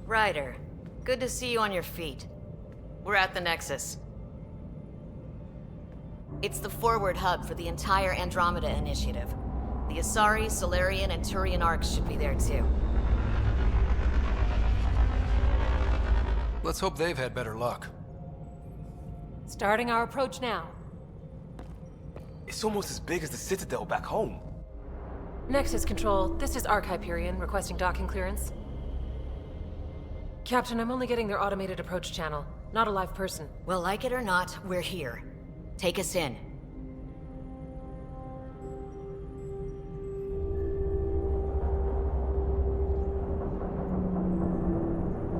Ryder, good to see you on your feet. We're at the Nexus. It's the forward hub for the entire Andromeda Initiative. The Asari, Solarian, and Turian arcs should be there too. Let's hope they've had better luck. Starting our approach now. It's almost as big as the Citadel back home. Nexus Control, this is Arc Hyperion requesting docking clearance. Captain, I'm only getting their automated approach channel, not a live person. Well, like it or not, we're here. Take us in.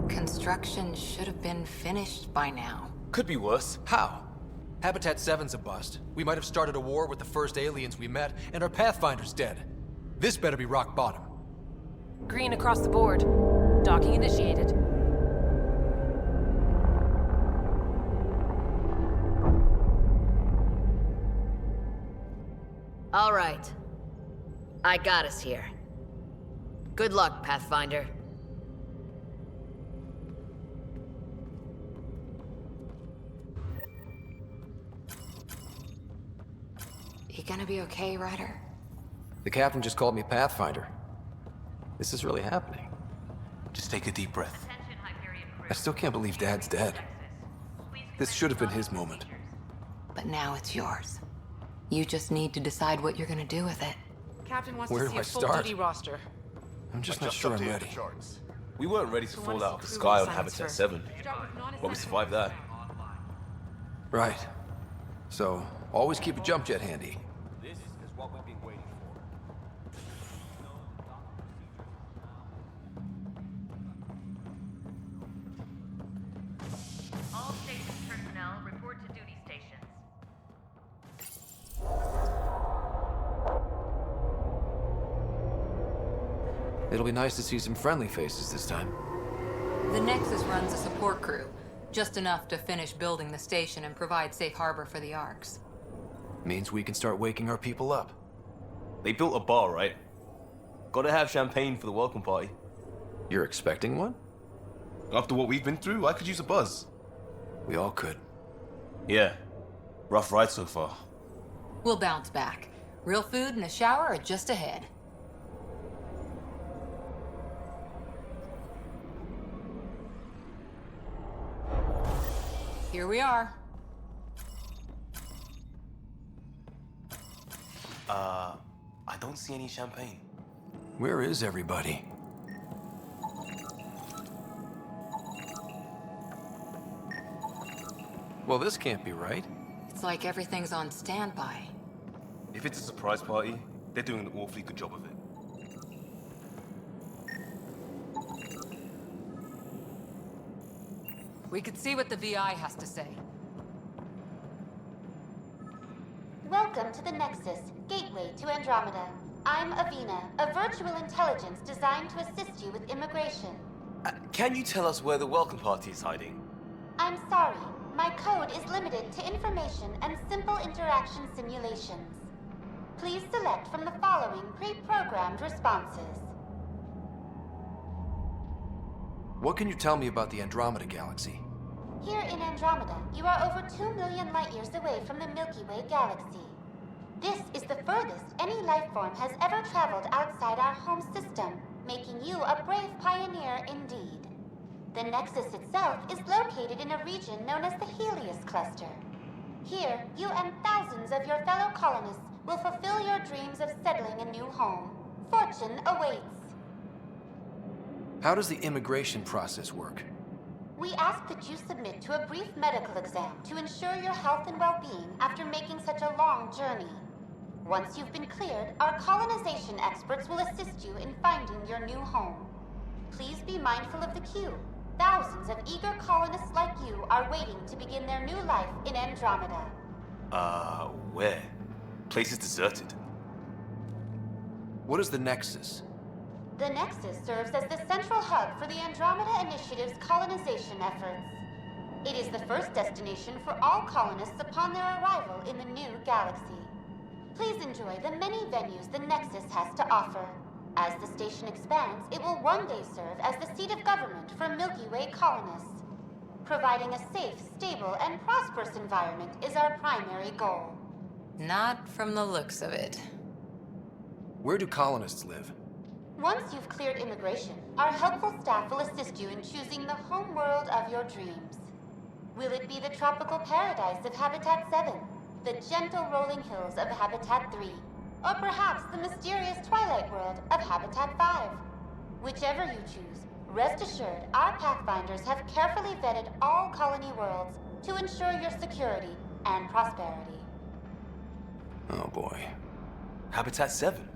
Construction should have been finished by now. Could be worse. How? Habitat 7's a bust. We might have started a war with the first aliens we met, and our Pathfinder's dead. This better be rock bottom. Green across the board. Docking initiated. All right. I got us here. Good luck, Pathfinder. You gonna be okay, Ryder? The captain just called me Pathfinder. This is really happening. Just take a deep breath. I still can't believe Dad's dead. This should have been his moment. But now it's yours. You just need to decide what you're gonna do with it. Captain wants Where to do see I a full start? duty roster. I'm just not sure I'm ready. We weren't ready to So fall what out of is the the sky crew on Habitat assignments 7. Start with non-essential. But we survived that. Right. So, always keep a jump jet handy. This is what we've been waiting for. All station personnel report to duty stations. It'll be nice to see some friendly faces this time. The Nexus runs a support crew, just enough to finish building the station and provide safe harbor for the Arcs. Means we can start waking our people up. They built a bar, right? Gotta have champagne for the welcome party. You're expecting one? After what we've been through, I could use a buzz. We all could. Yeah. Rough ride so far. We'll bounce back. Real food and a shower are just ahead. Here we are. I don't see any champagne. Where is everybody? Well, this can't be right. It's like everything's on standby. If it's a surprise party, they're doing an awfully good job of it. We could see what the VI has to say. Welcome to the Nexus, gateway to Andromeda. I'm Avina, a virtual intelligence designed to assist you with immigration. Can you tell us where the welcome party is hiding? I'm sorry, my code is limited to information and simple interaction simulations. Please select from the following pre-programmed responses. What can you tell me about the Andromeda galaxy? Here in Andromeda, you are over 2 million light-years away from the Milky Way galaxy. This is the furthest any life form has ever traveled outside our home system, making you a brave pioneer indeed. The Nexus itself is located in a region known as the Helios Cluster. Here, you and thousands of your fellow colonists will fulfill your dreams of settling a new home. Fortune awaits. How does the immigration process work? We ask that you submit to a brief medical exam to ensure your health and well-being after making such a long journey. Once you've been cleared, our colonization experts will assist you in finding your new home. Please be mindful of the queue. Thousands of eager colonists like you are waiting to begin their new life in Andromeda. Where? Place is deserted. What is the Nexus? The Nexus serves as the central hub for the Andromeda Initiative's colonization efforts. It is the first destination for all colonists upon their arrival in the new galaxy. Please enjoy the many venues the Nexus has to offer. As the station expands, it will one day serve as the seat of government for Milky Way colonists. Providing a safe, stable, and prosperous environment is our primary goal. Not from the looks of it. Where do colonists live? Once you've cleared immigration, our helpful staff will assist you in choosing the home world of your dreams. Will it be the tropical paradise of Habitat 7, the gentle rolling hills of Habitat 3, or perhaps the mysterious twilight world of Habitat 5? Whichever you choose, rest assured our Pathfinders have carefully vetted all colony worlds to ensure your security and prosperity. Oh boy. Habitat 7.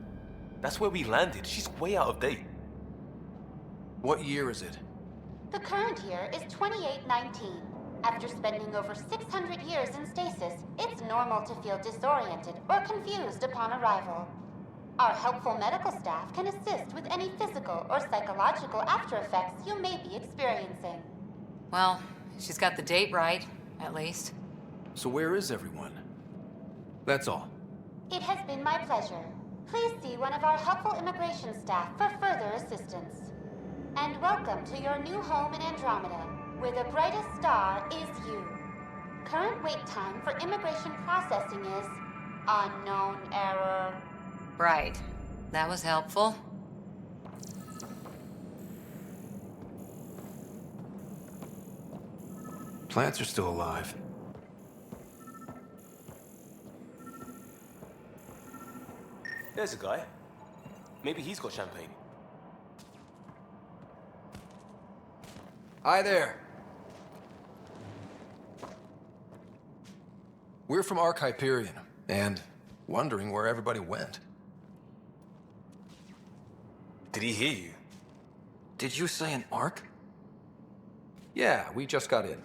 That's where we landed. She's way out of date. What year is it? The current year is 2819. After spending over 600 years in stasis, it's normal to feel disoriented or confused upon arrival. Our helpful medical staff can assist with any physical or psychological after effects you may be experiencing. Well, she's got the date right, at least. So where is everyone? That's all. It has been my pleasure. Please see one of our helpful immigration staff for further assistance. And welcome to your new home in Andromeda, where the brightest star is you. Current wait time for immigration processing is unknown error. Right. That was helpful. Plants are still alive. There's a guy. Maybe he's got champagne. Hi there. We're from Hyperion, and wondering where everybody went. Did he hear you? Did you say an arc? Yeah, we just got in.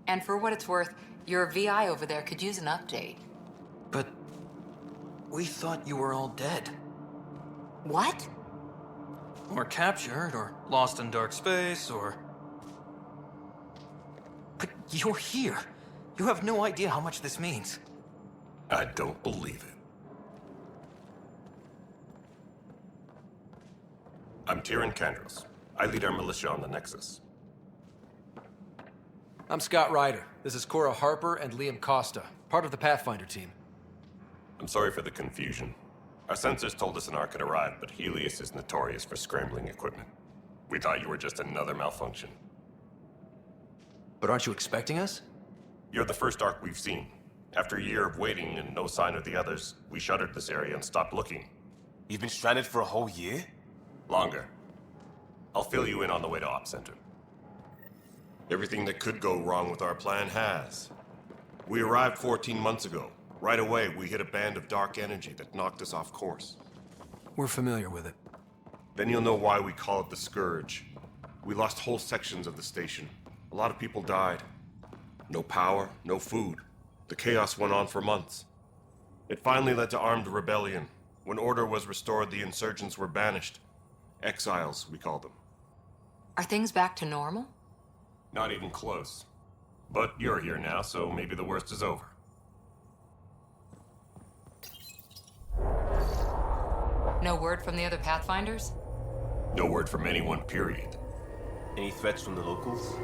And for what it's worth, your VI over there could use an update. But we thought you were all dead. What? Or captured, or lost in dark space, or... But you're here. You have no idea how much this means. I don't believe it. I'm Tyrion Kandros. I lead our militia on the Nexus. I'm Scott Ryder. This is Cora Harper and Liam Costa, part of the Pathfinder team. I'm sorry for the confusion. Our sensors told us an arc had arrived, but Helios is notorious for scrambling equipment. We thought you were just another malfunction. But aren't you expecting us? You're the first arc we've seen. After a year of waiting and no sign of the others, we shuttered this area and stopped looking. You've been stranded for a whole year? Longer. I'll fill you in on the way to Op Center. Everything that could go wrong with our plan has. We arrived 14 months ago. Right away, we hit a band of dark energy that knocked us off course. We're familiar with it. Then you'll know why we call it the Scourge. We lost whole sections of the station. A lot of people died. No power, no food. The chaos went on for months. It finally led to armed rebellion. When order was restored, the insurgents were banished. Exiles, we call them. Are things back to normal? Not even close. But you're here now, so maybe the worst is over. No word from the other Pathfinders? No word from anyone, period. Any threats from the locals?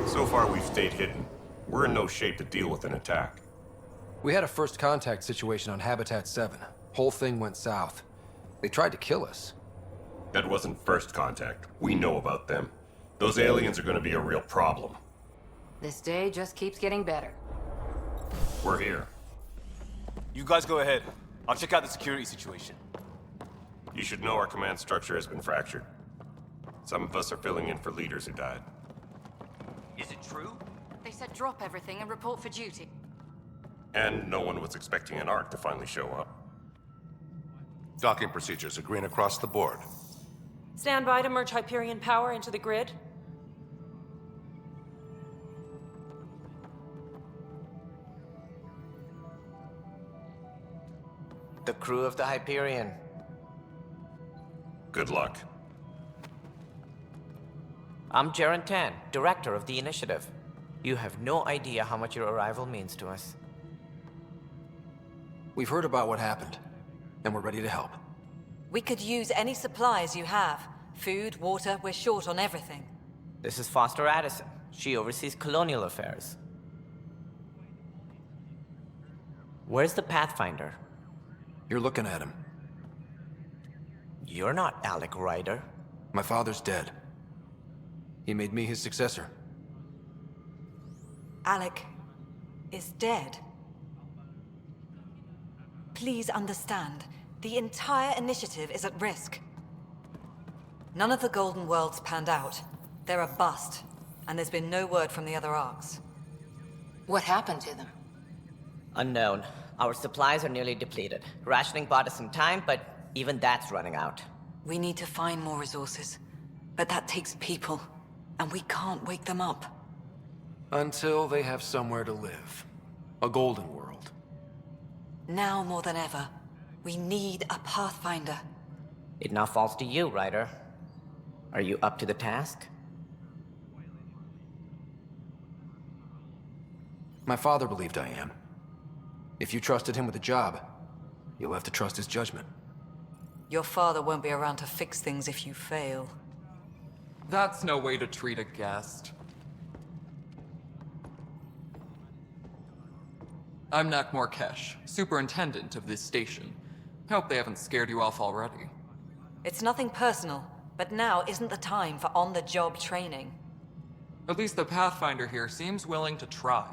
So far, we've stayed hidden. We're in no shape to deal with an attack. We had a first contact situation on Habitat 7. Whole thing went south. They tried to kill us. That wasn't first contact. We know about them. Those aliens are gonna be a real problem. This day just keeps getting better. We're here. You guys go ahead. I'll check out the security situation. You should know our command structure has been fractured. Some of us are filling in for leaders who died. Is it true? They said drop everything and report for duty. And no one was expecting an arc to finally show up. Docking procedures are green across the board. Stand by to merge Hyperion power into the grid. The crew of the Hyperion. Good luck. I'm Jaren Tan, director of the Initiative. You have no idea how much your arrival means to us. We've heard about what happened, and we're ready to help. We could use any supplies you have. Food, water, we're short on everything. This is Foster Addison. She oversees colonial affairs. Where's the Pathfinder? You're looking at him. You're not Alec Ryder. My father's dead. He made me his successor. Alec is dead. Please understand, the entire initiative is at risk. None of the Golden Worlds panned out. They're a bust, and there's been no word from the other arcs. What happened to them? Unknown. Our supplies are nearly depleted. Rationing bought us some time, but even that's running out. We need to find more resources, but that takes people, and we can't wake them up. Until they have somewhere to live. A golden world. Now more than ever, we need a Pathfinder. It now falls to you, Ryder. Are you up to the task? My father believed I am. If you trusted him with a job, you'll have to trust his judgment. Your father won't be around to fix things if you fail. That's no way to treat a guest. I'm Nak Morkesh, superintendent of this station. Hope they haven't scared you off already. It's nothing personal, but now isn't the time for on-the-job training. At least the Pathfinder here seems willing to try.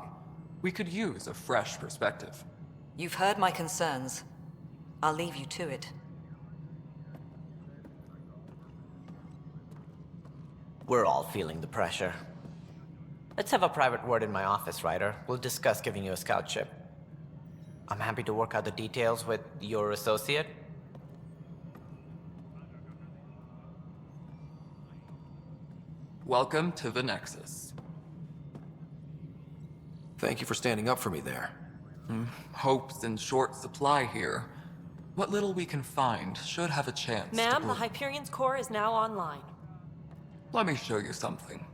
We could use a fresh perspective. You've heard my concerns. I'll leave you to it. We're all feeling the pressure. Let's have a private word in my office, Ryder. We'll discuss giving you a scout ship. I'm happy to work out the details with your associate. Welcome to the Nexus. Thank you for standing up for me there. Hope's in short supply here. What little we can find should have a chance Ma'am, to the Hyperion's core is now online. Let me show you something.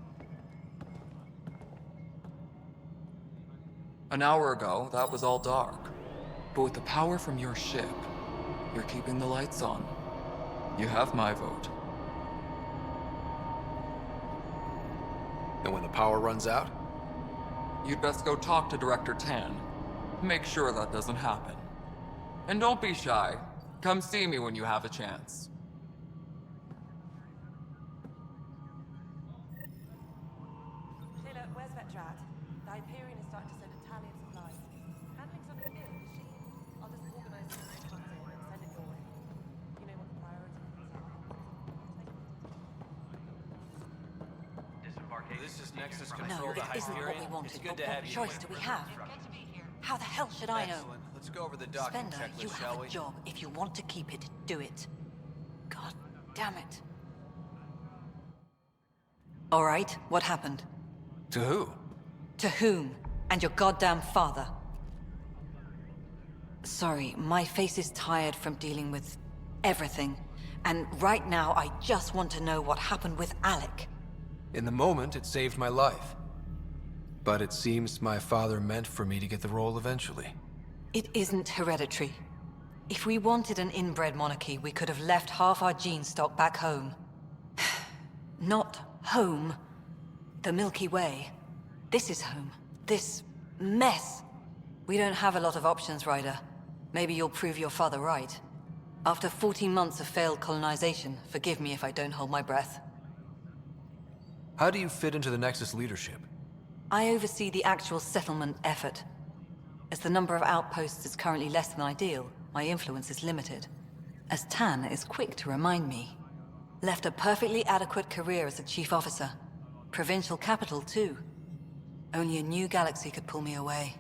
An hour ago, that was all dark. But with the power from your ship, you're keeping the lights on. You have my vote. And when the power runs out? You'd best go talk to Director Tan. Make sure that doesn't happen. And don't be shy. Come see me when you have a chance. Taylor, where's Vetrat? The Hyperion is starting to send a tally of supplies. Handling's on the bill, is she? I'll just organize it when it comes in and send it your way. You know what the priorities are. This is Nexus No, Control. it isn't what we wanted, but what choice do we have? How the hell should I know? Excellent. Let's go over the docking Spender, you checklist, shall have we? a job. If you want to keep it, do it. God damn it. All right, what happened? To who? To whom? And your goddamn father. Sorry, my face is tired from dealing with everything. And right now, I just want to know what happened with Alec. In the moment, it saved my life. But it seems my father meant for me to get the role eventually. It isn't hereditary. If we wanted an inbred monarchy, we could have left half our gene stock back home. Not home. The Milky Way. This is home. This mess. We don't have a lot of options, Ryder. Maybe you'll prove your father right. After 14 months of failed colonization, forgive me if I don't hold my breath. How do you fit into the Nexus leadership? I oversee the actual settlement effort. As the number of outposts is currently less than ideal, my influence is limited. As Tan is quick to remind me. Left a perfectly adequate career as a chief officer. Provincial capital, too. Only a new galaxy could pull me away.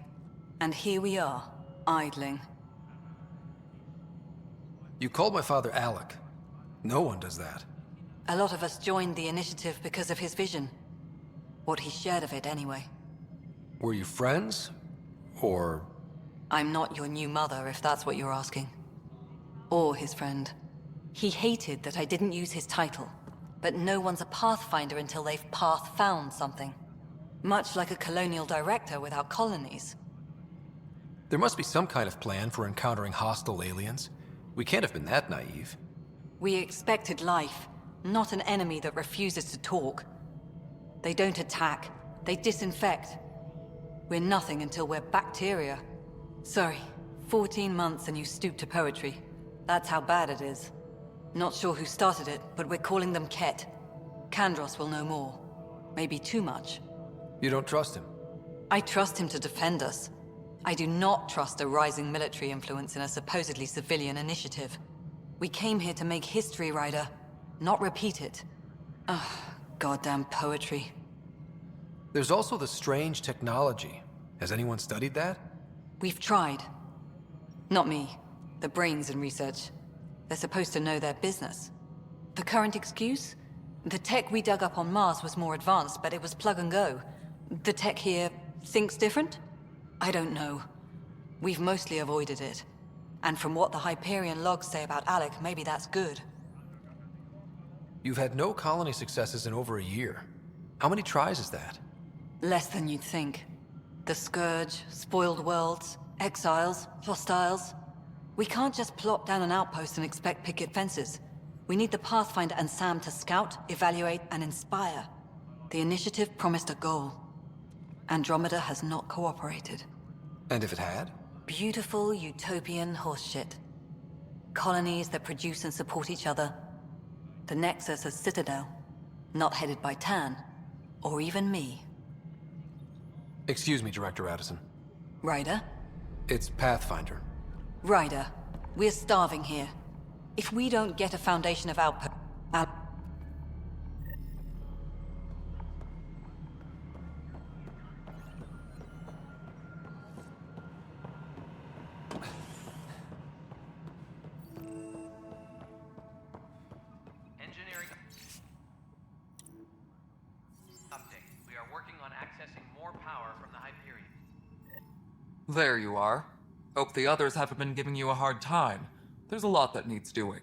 And here we are, idling. You called my father Alec. No one does that. A lot of us joined the initiative because of his vision. What he shared of it, anyway. Were you friends? Or... I'm not your new mother, if that's what you're asking. Or his friend. He hated that I didn't use his title. But no one's a Pathfinder until they've path-found something. Much like a colonial director without colonies. There must be some kind of plan for encountering hostile aliens. We can't have been that naive. We expected life, not an enemy that refuses to talk. They don't attack, they disinfect. We're nothing until we're bacteria. Sorry, 14 months and you stoop to poetry. That's how bad it is. Not sure who started it, but we're calling them Ket. Kandros will know more. Maybe too much. You don't trust him? I trust him to defend us. I do not trust a rising military influence in a supposedly civilian initiative. We came here to make history, Ryder, not repeat it. Ugh, goddamn poetry. There's also the strange technology. Has anyone studied that? We've tried. Not me. The brains in research. They're supposed to know their business. The current excuse? The tech we dug up on Mars was more advanced, but it was plug and go. The tech here thinks different? I don't know. We've mostly avoided it. And from what the Hyperion logs say about Alec, maybe that's good. You've had no colony successes in over a year. How many tries is that? Less than you'd think. The Scourge, spoiled worlds, exiles, hostiles. We can't just plop down an outpost and expect picket fences. We need the Pathfinder and Sam to scout, evaluate, and inspire. The initiative promised a goal. Andromeda has not cooperated. And if it had? Beautiful utopian horseshit. Colonies that produce and support each other. The Nexus a citadel, not headed by Tan, or even me. Excuse me, Director Addison. Ryder? It's Pathfinder. Ryder, we're starving here. If we don't get a foundation of output... Engineering update. We are working on accessing more power from the Hyperion. There you are. Hope the others haven't been giving you a hard time. There's a lot that needs doing.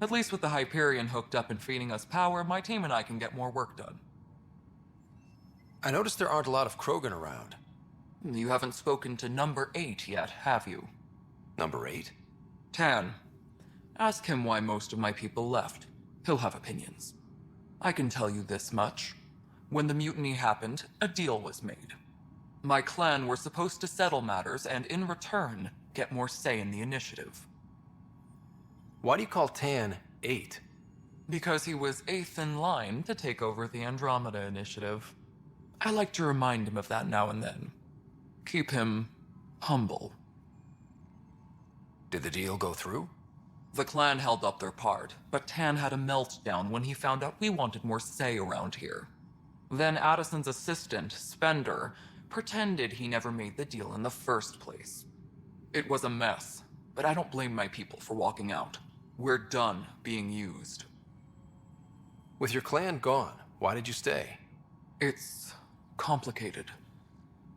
At least with the Hyperion hooked up and feeding us power, my team and I can get more work done. I noticed there aren't a lot of Krogan around. You haven't spoken to number 8 yet, have you? Number 8? Tan. Ask him why most of my people left. He'll have opinions. I can tell you this much. When the mutiny happened, a deal was made. My clan were supposed to settle matters and, in return, get more say in the initiative. Why do you call Tan 8? Because he was 8th in line to take over the Andromeda initiative. I like to remind him of that now and then. Keep him humble. Did the deal go through? The clan held up their part, but Tan had a meltdown when he found out we wanted more say around here. Then Addison's assistant, Spender, pretended he never made the deal in the first place. It was a mess, but I don't blame my people for walking out. We're done being used. With your clan gone, why did you stay? It's complicated.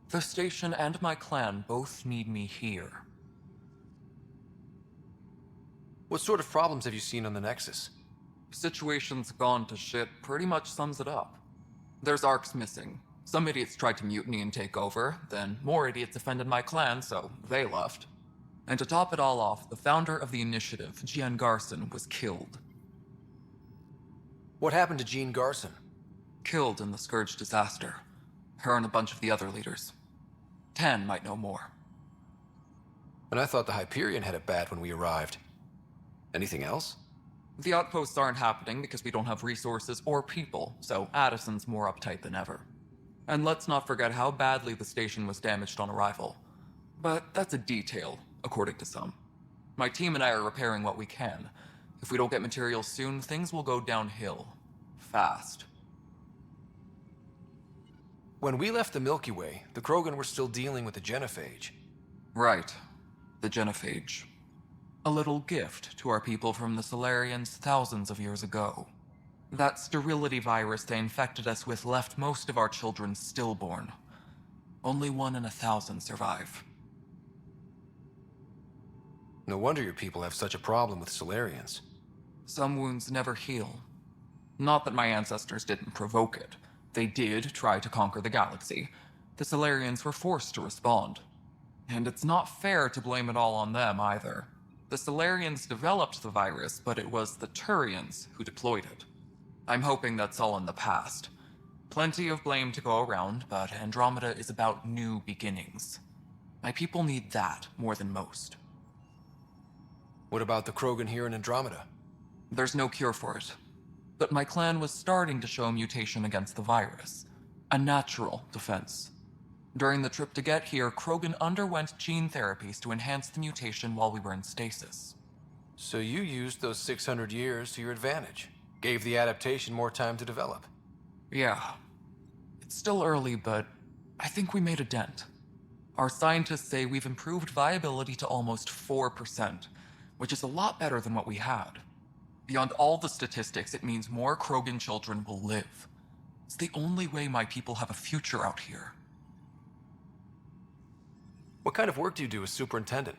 The station and my clan both need me here. What sort of problems have you seen on the Nexus? Situation's gone to shit pretty much sums it up. There's arcs missing. Some idiots tried to mutiny and take over, then more idiots offended my clan, so they left. And to top it all off, the founder of the initiative, Jean Garson, was killed. What happened to Jean Garson? Killed in the Scourge disaster. Her and a bunch of the other leaders. Tan might know more. And I thought the Hyperion had it bad when we arrived. Anything else? The outposts aren't happening because we don't have resources or people, so Addison's more uptight than ever. And let's not forget how badly the station was damaged on arrival. But that's a detail, according to some. My team and I are repairing what we can. If we don't get materials soon, things will go downhill. Fast. When we left the Milky Way, the Krogan were still dealing with the genophage. Right. The genophage. A little gift to our people from the Solarians thousands of years ago. That sterility virus they infected us with left most of our children stillborn. Only 1 in 1,000 survive. No wonder your people have such a problem with Solarians. Some wounds never heal. Not that my ancestors didn't provoke it. They did try to conquer the galaxy. The Solarians were forced to respond. And it's not fair to blame it all on them, either. The Solarians developed the virus, but it was the Turians who deployed it. I'm hoping that's all in the past. Plenty of blame to go around, but Andromeda is about new beginnings. My people need that more than most. What about the Krogan here in Andromeda? There's no cure for it. But my clan was starting to show a mutation against the virus. A natural defense. During the trip to get here, Krogan underwent gene therapies to enhance the mutation while we were in stasis. So you used those 600 years to your advantage. Gave the adaptation more time to develop. Yeah. It's still early, but I think we made a dent. Our scientists say we've improved viability to almost 4%, which is a lot better than what we had. Beyond all the statistics, it means more Krogan children will live. It's the only way my people have a future out here. What kind of work do you do as superintendent?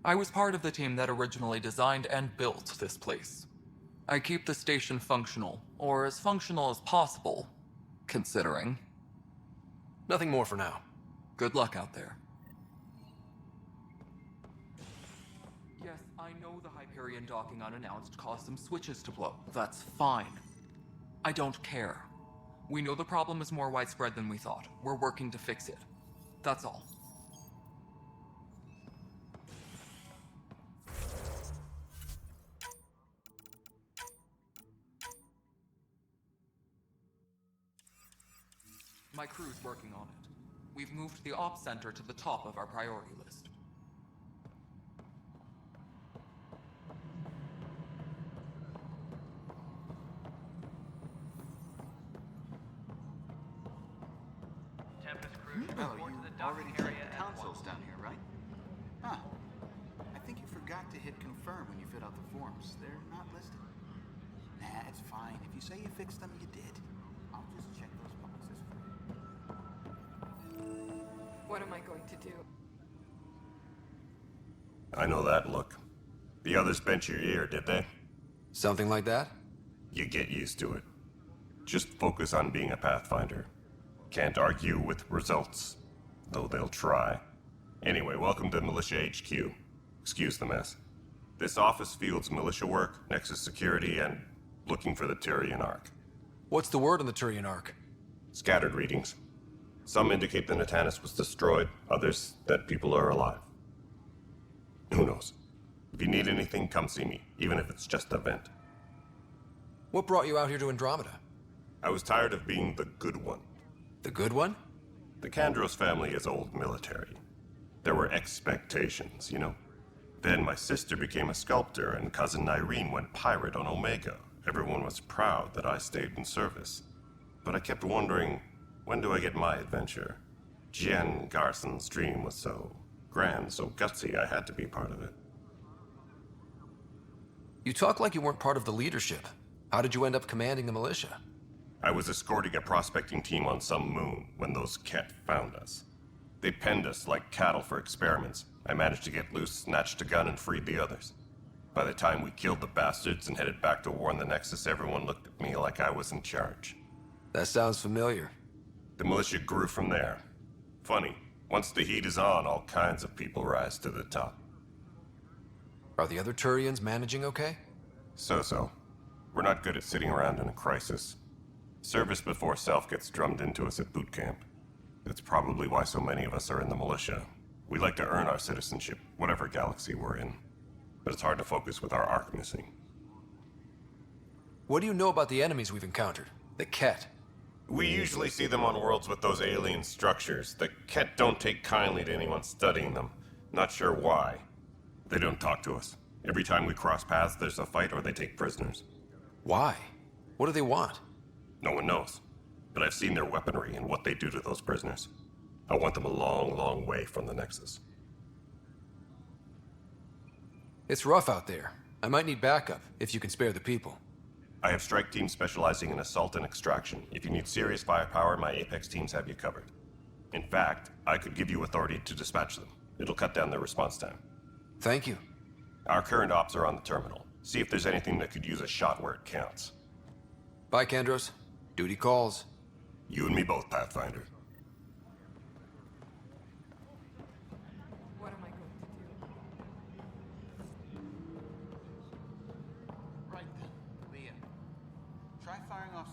I was part of the team that originally designed and built this place. I keep the station functional, or as functional as possible, considering. Nothing more for now. Good luck out there. Yes, I know the Hyperion docking unannounced caused some switches to blow. That's fine. I don't care. We know the problem is more widespread than we thought. We're working to fix it. That's all. My crew's working on it. We've moved the Ops Center to the top of our priority list. Tempest crew should Oh, report you to the docking already area checked the at once. consoles down here, right? Huh. I think you forgot to hit confirm when you filled out the forms. They're not listed. Nah, it's fine. If you say you fixed them, you did. I'll just check those boxes for you. What am I going to do? I know that look. The others bent your ear, did they? Something like that? You get used to it. Just focus on being a Pathfinder. Can't argue with results, though they'll try. Anyway, welcome to Militia HQ. Excuse the mess. This office fields militia work, Nexus security, and looking for the Turian Ark. What's the word on the Turian Ark? Scattered readings. Some indicate the Natanus was destroyed, others that people are alive. Who knows? If you need anything, come see me, even if it's just a vent. What brought you out here to Andromeda? I was tired of being the good one. The good one? The Kandros family is old military. There were expectations, you know? Then my sister became a sculptor and cousin Irene went pirate on Omega. Everyone was proud that I stayed in service. But I kept wondering, when do I get my adventure? Jen Garson's dream was so grand, so gutsy, I had to be part of it. You talk like you weren't part of the leadership. How did you end up commanding the militia? I was escorting a prospecting team on some moon when those Ket found us. They penned us like cattle for experiments. I managed to get loose, snatched a gun, and freed the others. By the time we killed the bastards and headed back to warn the Nexus, everyone looked at me like I was in charge. That sounds familiar. The militia grew from there. Funny, once the heat is on, all kinds of people rise to the top. Are the other Turians managing okay? So-so. We're not good at sitting around in a crisis. Service before self gets drummed into us at boot camp. That's probably why so many of us are in the militia. We like to earn our citizenship, whatever galaxy we're in. But it's hard to focus with our arc missing. What do you know about the enemies we've encountered? The Ket? We usually see them on worlds with those alien structures. The Ket don't take kindly to anyone studying them. Not sure why. They don't talk to us. Every time we cross paths, there's a fight or they take prisoners. Why? What do they want? No one knows. But I've seen their weaponry and what they do to those prisoners. I want them a long, long way from the Nexus. It's rough out there. I might need backup, if you can spare the people. I have strike teams specializing in assault and extraction. If you need serious firepower, my Apex teams have you covered. In fact, I could give you authority to dispatch them. It'll cut down their response time. Thank you. Our current ops are on the terminal. See if there's anything that could use a shot where it counts. Bye, Kandros. Duty calls. You and me both, Pathfinder. What am I going to do?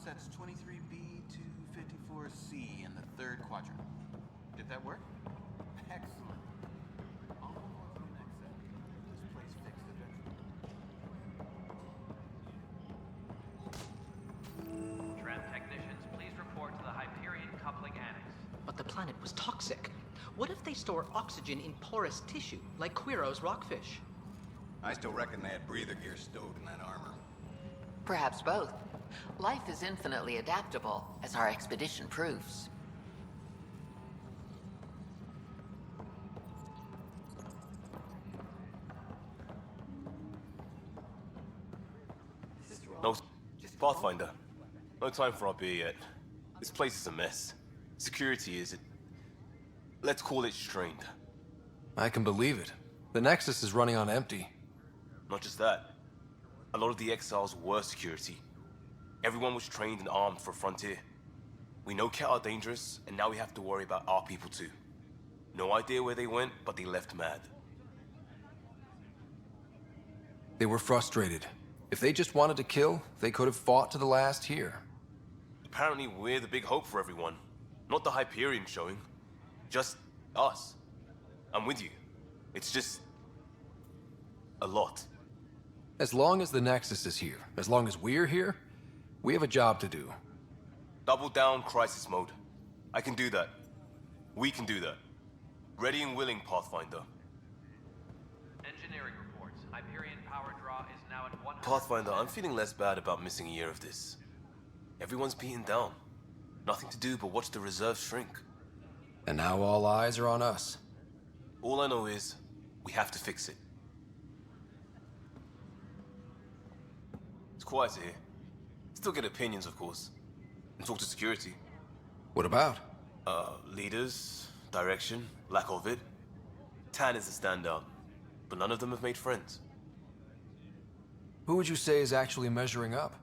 Offset's 23B to 54C in the third quadrant. Did that work? Excellent. I'll move on to the next set. This place fixed eventually. Tram technicians, please report to the Hyperion coupling annex. But the planet was toxic. What if they store oxygen in porous tissue, like Quiro's rockfish? I still reckon they had breather gear stowed in that armor. Perhaps both. Life is infinitely adaptable, as our expedition proves. No, Pathfinder. No time for our beer yet. This place is a mess. Security is, let's call it strained. I can believe it. The Nexus is running on empty. Not just that. A lot of the exiles were security. Everyone was trained and armed for Frontier. We know Ket are dangerous, and now we have to worry about our people too. No idea where they went, but they left mad. They were frustrated. If they just wanted to kill, they could have fought to the last here. Apparently we're the big hope for everyone. Not the Hyperion showing. Just us. I'm with you. It's just a lot. As long as the Nexus is here, as long as we're here, we have a job to do. Double down crisis mode. I can do that. We can do that. Ready and willing, Pathfinder. Engineering reports. Hyperion power draw is now at 100%. Pathfinder, I'm feeling less bad about missing a year of this. Everyone's beaten down. Nothing to do but watch the reserves shrink. And now all eyes are on us. All I know is, we have to fix it. It's quiet here. Still get opinions, of course. And talk to security. What about? Leaders, direction, lack of it. Tan is the standout, but none of them have made friends. Who would you say is actually measuring up?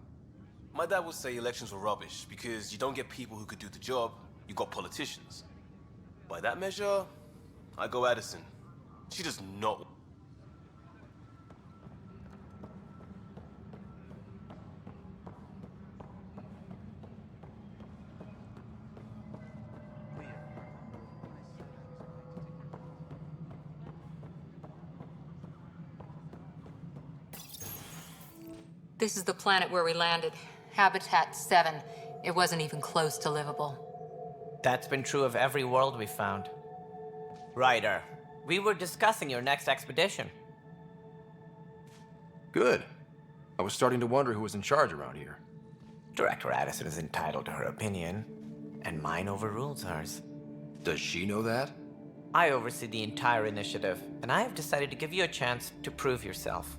My dad would say elections were rubbish, because you don't get people who could do the job, you got politicians. By that measure, I go Addison. She does not. This is the planet where we landed. Habitat 7. It wasn't even close to livable. That's been true of every world we found. Ryder, we were discussing your next expedition. Good. I was starting to wonder who was in charge around here. Director Addison is entitled to her opinion, and mine overrules hers. Does she know that? I oversee the entire initiative, and I have decided to give you a chance to prove yourself.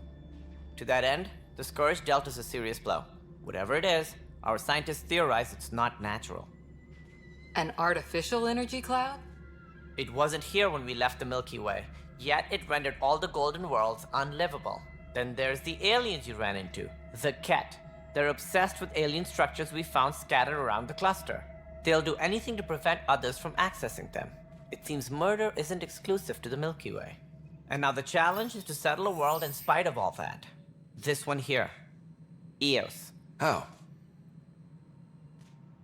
To that end, the Scourge dealt us a serious blow. Whatever it is, our scientists theorize it's not natural. An artificial energy cloud? It wasn't here when we left the Milky Way, yet it rendered all the golden worlds unlivable. Then there's the aliens you ran into, the Ket. They're obsessed with alien structures we found scattered around the cluster. They'll do anything to prevent others from accessing them. It seems murder isn't exclusive to the Milky Way. And now the challenge is to settle a world in spite of all that. This one here. Eos. How?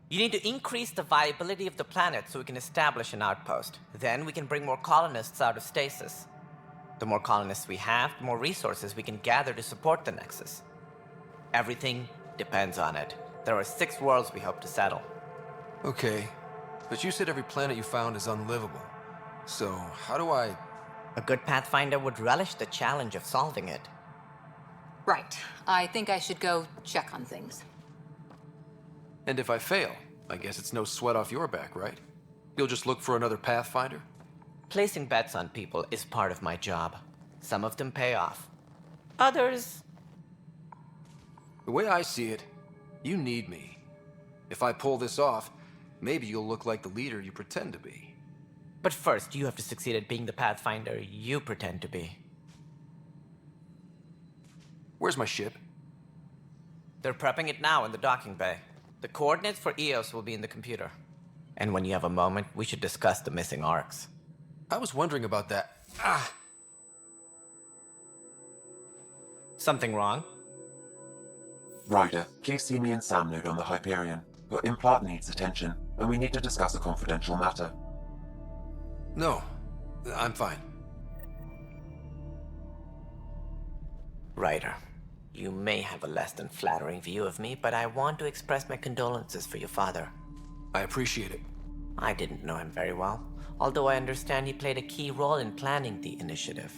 You need to increase the viability of the planet so we can establish an outpost. Then we can bring more colonists out of stasis. The more colonists we have, the more resources we can gather to support the Nexus. Everything depends on it. There are 6 worlds we hope to settle. Okay, but you said every planet you found is unlivable. So, how do I... A good Pathfinder would relish the challenge of solving it. Right. I think I should go check on things. And if I fail, I guess it's no sweat off your back, right? You'll just look for another Pathfinder? Placing bets on people is part of my job. Some of them pay off. Others... The way I see it, you need me. If I pull this off, maybe you'll look like the leader you pretend to be. But first, you have to succeed at being the Pathfinder you pretend to be. Where's my ship? They're prepping it now in the docking bay. The coordinates for Eos will be in the computer. And when you have a moment, we should discuss the missing arcs. I was wondering about that. Ah! Something wrong? Ryder, please see me and Sam Node on the Hyperion. Your implant needs attention, and we need to discuss a confidential matter. No, I'm fine. Ryder, you may have a less than flattering view of me, but I want to express my condolences for your father. I appreciate it. I didn't know him very well, although I understand he played a key role in planning the initiative.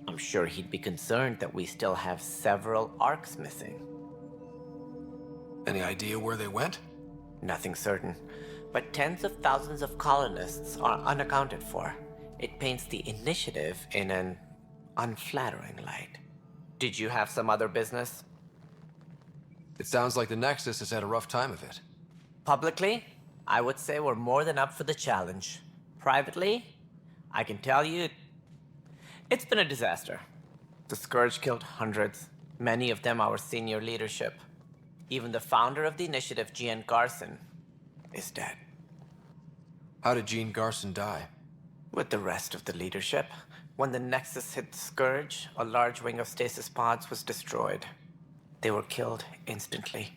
I'm sure he'd be concerned that we still have several arcs missing. Any idea where they went? Nothing certain, but tens of thousands of colonists are unaccounted for. It paints the initiative in an unflattering light. Did you have some other business? It sounds like the Nexus has had a rough time of it. Publicly, I would say we're more than up for the challenge. Privately, I can tell you, it's been a disaster. The Scourge killed hundreds, many of them our senior leadership. Even the founder of the initiative, Gian Garson, is dead. How did Jean Garson die? With the rest of the leadership. When the Nexus hit the Scourge, a large wing of stasis pods was destroyed. They were killed instantly.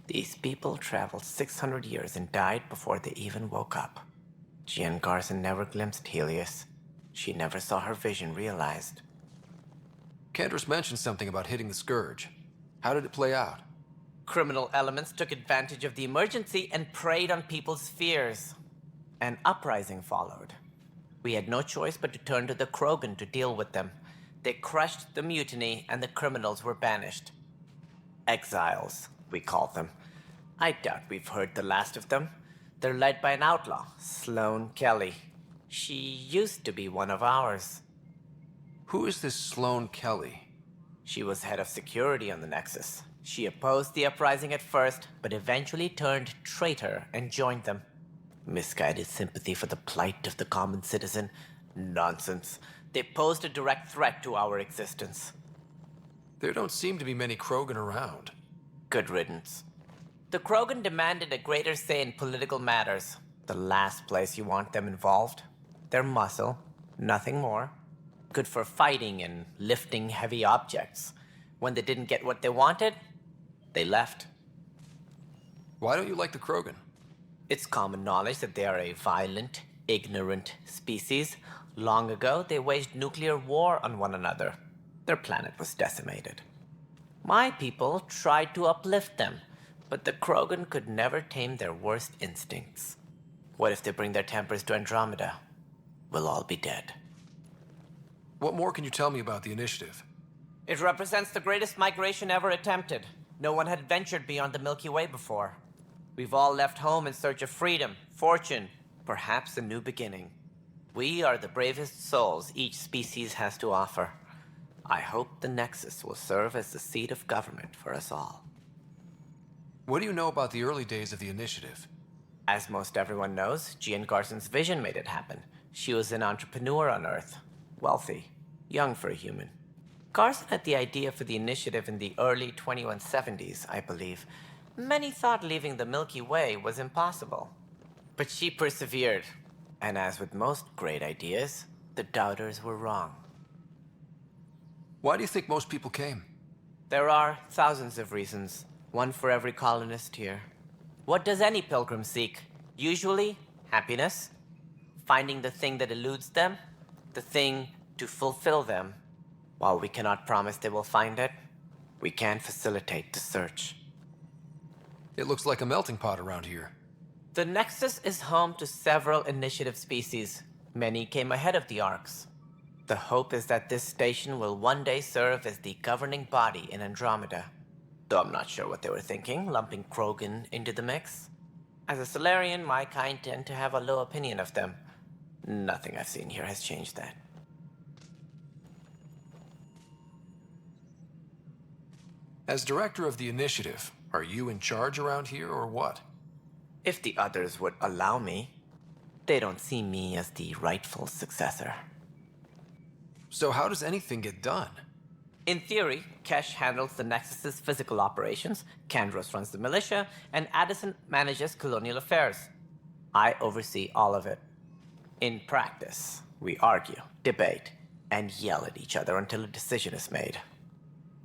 These people traveled 600 years and died before they even woke up. Jean Garson never glimpsed Helios. She never saw her vision realized. Candra's mentioned something about hitting the Scourge. How did it play out? Criminal elements took advantage of the emergency and preyed on people's fears. An uprising followed. We had no choice but to turn to the Krogan to deal with them. They crushed the mutiny and the criminals were banished. Exiles, we call them. I doubt we've heard the last of them. They're led by an outlaw, Sloane Kelly. She used to be one of ours. Who is this Sloane Kelly? She was head of security on the Nexus. She opposed the uprising at first, but eventually turned traitor and joined them. Misguided sympathy for the plight of the common citizen? Nonsense. They posed a direct threat to our existence. There don't seem to be many Krogan around. Good riddance. The Krogan demanded a greater say in political matters. The last place you want them involved. Their muscle, nothing more. Good for fighting and lifting heavy objects. When they didn't get what they wanted, they left. Why don't you like the Krogan? It's common knowledge that they are a violent, ignorant species. Long ago, they waged nuclear war on one another. Their planet was decimated. My people tried to uplift them, but the Krogan could never tame their worst instincts. What if they bring their tempers to Andromeda? We'll all be dead. What more can you tell me about the initiative? It represents the greatest migration ever attempted. No one had ventured beyond the Milky Way before. We've all left home in search of freedom, fortune, perhaps a new beginning. We are the bravest souls each species has to offer. I hope the Nexus will serve as the seat of government for us all. What do you know about the early days of the initiative? As most everyone knows, Jean Garson's vision made it happen. She was an entrepreneur on Earth. Wealthy. Young for a human. Garson had the idea for the initiative in the early 2170s, I believe. Many thought leaving the Milky Way was impossible. But she persevered. And as with most great ideas, the doubters were wrong. Why do you think most people came? There are thousands of reasons, one for every colonist here. What does any pilgrim seek? Usually, happiness. Finding the thing that eludes them, the thing to fulfill them. While we cannot promise they will find it, we can facilitate the search. It looks like a melting pot around here. The Nexus is home to several initiative species. Many came ahead of the Arcs. The hope is that this station will one day serve as the governing body in Andromeda. Though I'm not sure what they were thinking, lumping Krogan into the mix. As a Solarian, my kind tend to have a low opinion of them. Nothing I've seen here has changed that. As director of the initiative, are you in charge around here or what? If the others would allow me, they don't see me as the rightful successor. So how does anything get done? In theory, Kesh handles the Nexus's physical operations, Kandros runs the militia, and Addison manages colonial affairs. I oversee all of it. In practice, we argue, debate, and yell at each other until a decision is made.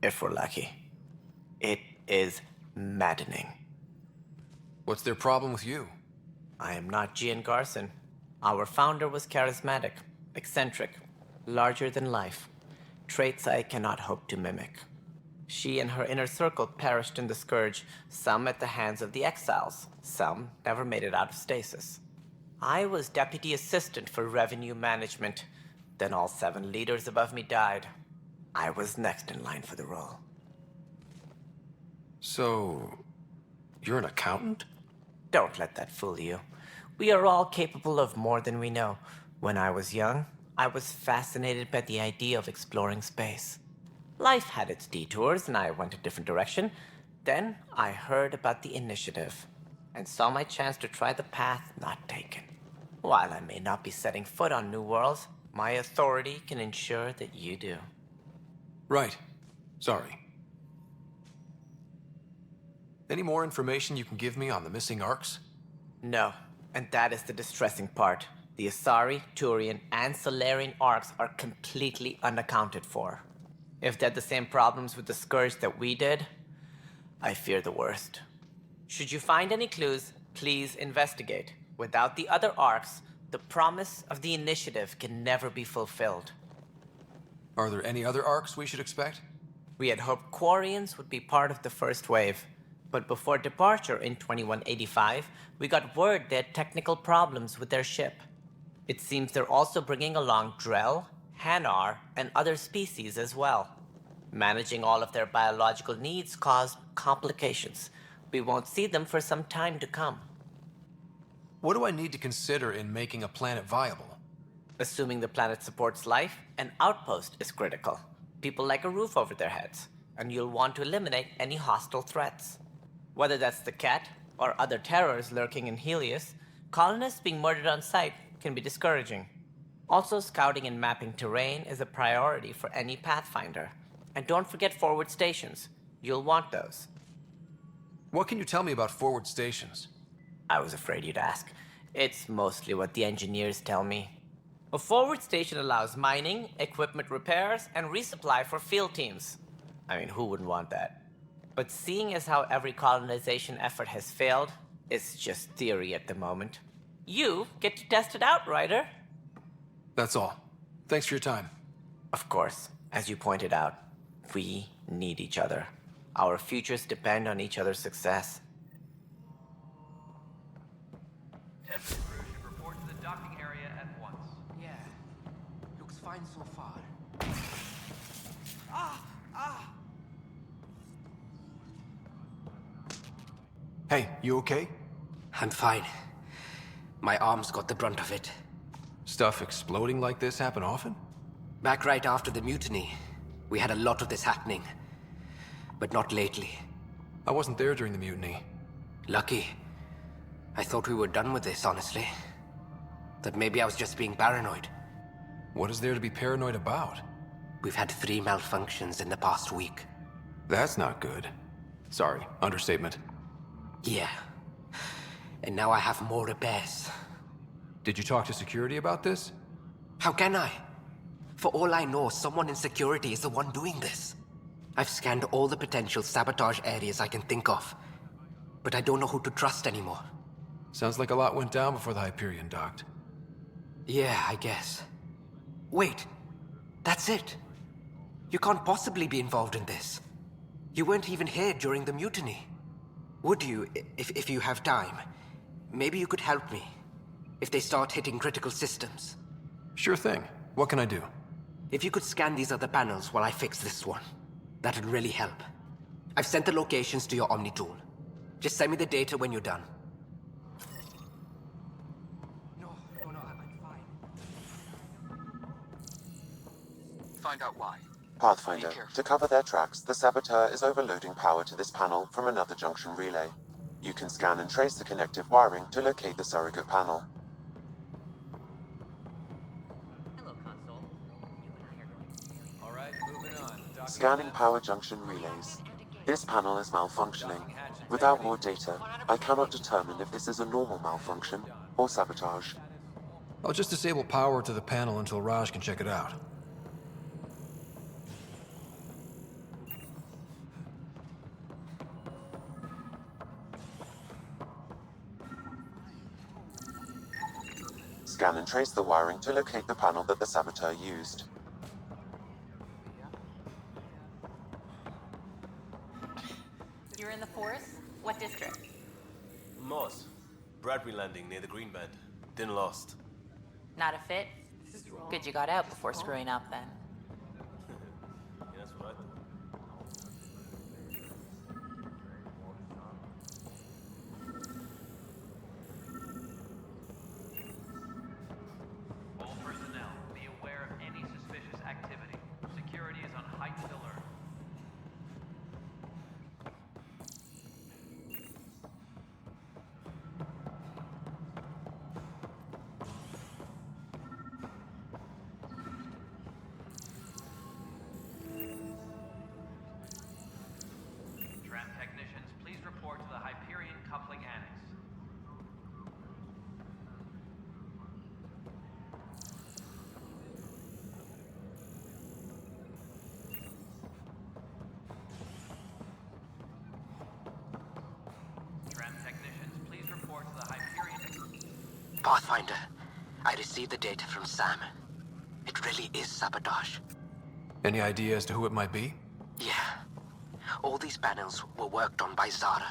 If we're lucky. It is maddening. What's their problem with you? I am not Gian Garson. Our founder was charismatic, eccentric, larger than life. Traits I cannot hope to mimic. She and her inner circle perished in the Scourge, some at the hands of the Exiles, some never made it out of stasis. I was deputy assistant for revenue management. Then all 7 leaders above me died. I was next in line for the role. So, you're an accountant? Don't let that fool you. We are all capable of more than we know. When I was young, I was fascinated by the idea of exploring space. Life had its detours, and I went a different direction. Then I heard about the Initiative, and saw my chance to try the path not taken. While I may not be setting foot on new worlds, my authority can ensure that you do. Right. Sorry. Any more information you can give me on the missing arcs? No, and that is the distressing part. The Asari, Turian, and Solarian arcs are completely unaccounted for. If they had the same problems with the Scourge that we did, I fear the worst. Should you find any clues, please investigate. Without the other arcs, the promise of the Initiative can never be fulfilled. Are there any other arcs we should expect? We had hoped Quarians would be part of the first wave, but before departure in 2185, we got word they had technical problems with their ship. It seems they're also bringing along Drell, Hanar, and other species as well. Managing all of their biological needs caused complications. We won't see them for some time to come. What do I need to consider in making a planet viable? Assuming the planet supports life, an outpost is critical. People like a roof over their heads, and you'll want to eliminate any hostile threats. Whether that's the Cat or other terrors lurking in Helios, colonists being murdered on sight can be discouraging. Also, scouting and mapping terrain is a priority for any Pathfinder. And don't forget forward stations. You'll want those. What can you tell me about forward stations? I was afraid you'd ask. It's mostly what the engineers tell me. A forward station allows mining, equipment repairs, and resupply for field teams. I mean, who wouldn't want that? But seeing as how every colonization effort has failed, it's just theory at the moment. You get to test it out, Ryder. That's all. Thanks for your time. Of course. As you pointed out, we need each other. Our futures depend on each other's success. Tempest crew should report to the docking area at once. Yeah. Looks fine so far. Hey, you okay? I'm fine. My arms got the brunt of it. Stuff exploding like this happen often? Back right after the mutiny, we had a lot of this happening. But not lately. I wasn't there during the mutiny. Lucky. I thought we were done with this, honestly. That maybe I was just being paranoid. What is there to be paranoid about? We've had 3 malfunctions in the past week. That's not good. Sorry, understatement. Yeah. And now I have more repairs. Did you talk to security about this? How can I? For all I know, someone in security is the one doing this. I've scanned all the potential sabotage areas I can think of. But I don't know who to trust anymore. Sounds like a lot went down before the Hyperion docked. Yeah, I guess. Wait. That's it. You can't possibly be involved in this. You weren't even here during the mutiny. Would you, if you have time? Maybe you could help me. If they start hitting critical systems. Sure thing. What can I do? If you could scan these other panels while I fix this one, that'd really help. I've sent the locations to your Omni tool. Just send me the data when you're done. No, I'm fine. Find out why. Pathfinder, to cover their tracks, the Saboteur is overloading power to this panel from another junction relay. You can scan and trace the connective wiring to locate the surrogate panel. Hello, console. You and I are going. All right, moving on. Scanning power junction relays. This panel is malfunctioning. Without more data, I cannot determine if this is a normal malfunction or sabotage. I'll just disable power to the panel until Raj can check it out. scan and trace the wiring to locate the panel that the saboteur used. You're in the forest? What district? Moss. Bradbury Landing near the Green Band. Didn't last. Not a fit? Good you got out before screwing up then. Yeah, that's what I thought. All personnel, be aware of any suspicious activity. Security is on heightened alert. Tram technicians, please report to the Hyperion Coupling Annex. Tram technicians, please report to the Hyperion. Pathfinder, I received the data from Sam. It really is sabotage. Any idea as to who it might be? Yeah. All these panels were worked on by Zara.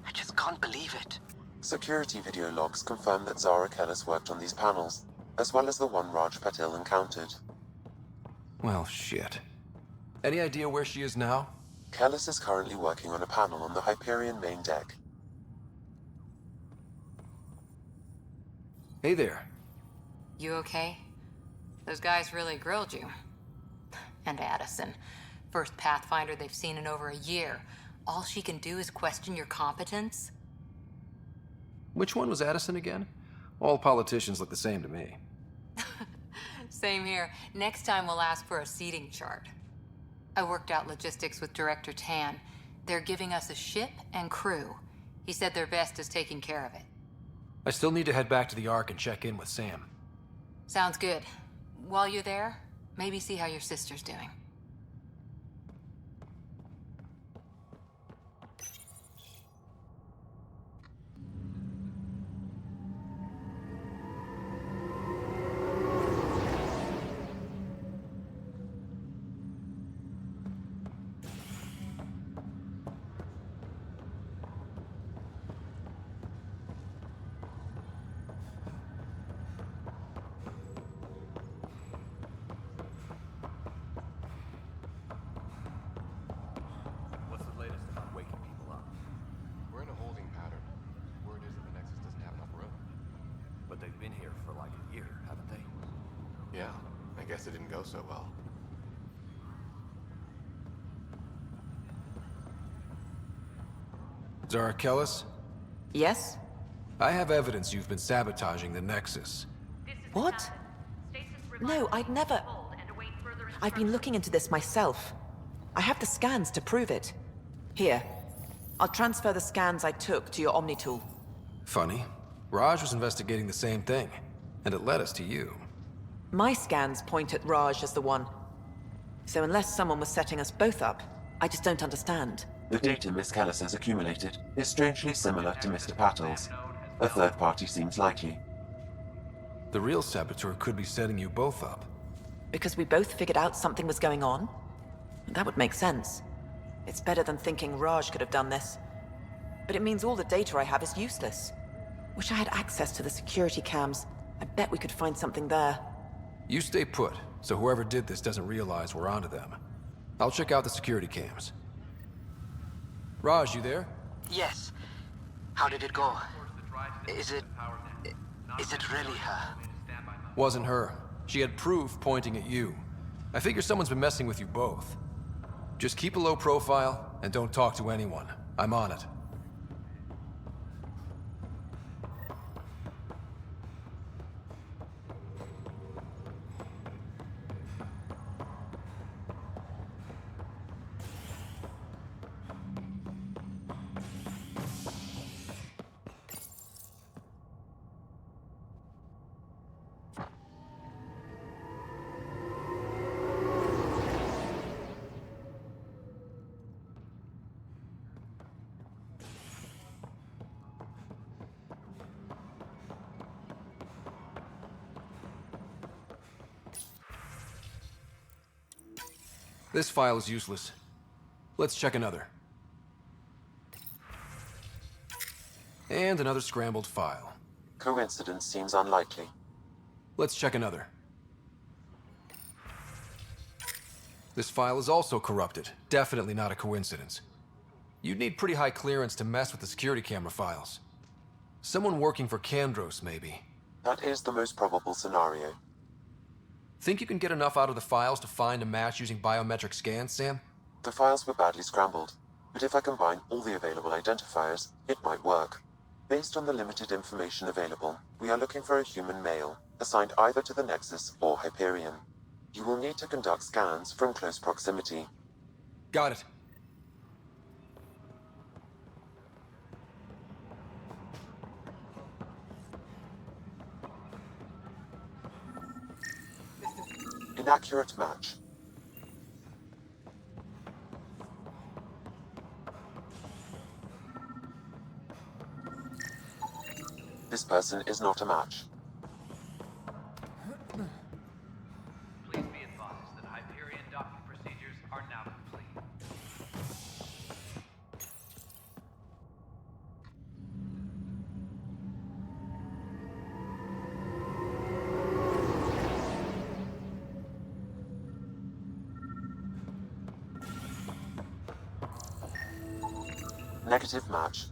I just can't believe it. Security video logs confirm that Zara Kellis worked on these panels, as well as the one Raj Patil encountered. Well, shit. Any idea where she is now? Kellis is currently working on a panel on the Hyperion main deck. Hey there. You okay? Those guys really grilled you. And Addison. First Pathfinder they've seen in over a year. All she can do is question your competence? Which one was Addison again? All politicians look the same to me. Same here. Next time we'll ask for a seating chart. I worked out logistics with Director Tan. They're giving us a ship and crew. He said their best is taking care of it. I still need to head back to the Ark and check in with Sam. Sounds good. While you're there, maybe see how your sister's doing. What's the latest about waking people up? We're in a holding pattern. Word is that the Nexus doesn't have enough room. But they've been here for like a year, haven't they? Yeah, I guess it didn't go so well. Zara Kellis? Yes? I have evidence you've been sabotaging the Nexus. What? No, I'd never... I've been looking into this myself. I have the scans to prove it. Here. I'll transfer the scans I took to your Omni tool. Funny. Raj was investigating the same thing, and it led us to you. My scans point at Raj as the one. So unless someone was setting us both up, I just don't understand. The data Miss Kellis has accumulated is strangely similar to Mr. Patel's. A third party seems likely. The real saboteur could be setting you both up. Because we both figured out something was going on? That would make sense. It's better than thinking Raj could have done this. But it means all the data I have is useless. Wish I had access to the security cams. I bet we could find something there. You stay put, so whoever did this doesn't realize we're onto them. I'll check out the security cams. Raj, you there? Yes. How did it go? Is it really her? Wasn't her. She had proof pointing at you. I figure someone's been messing with you both. Just keep a low profile, and don't talk to anyone. I'm on it. This file is useless. Let's check another. And another scrambled file. Coincidence seems unlikely. Let's check another. This file is also corrupted. Definitely not a coincidence. You'd need pretty high clearance to mess with the security camera files. Someone working for Kandros, maybe. That is the most probable scenario. Think you can get enough out of the files to find a match using biometric scans, Sam? The files were badly scrambled, but if I combine all the available identifiers, it might work. Based on the limited information available, we are looking for a human male, assigned either to the Nexus or Hyperion. You will need to conduct scans from close proximity. Got it. Inaccurate match. This person is not a match. Please be advised that Hyperion docking procedures are now complete. Negative match.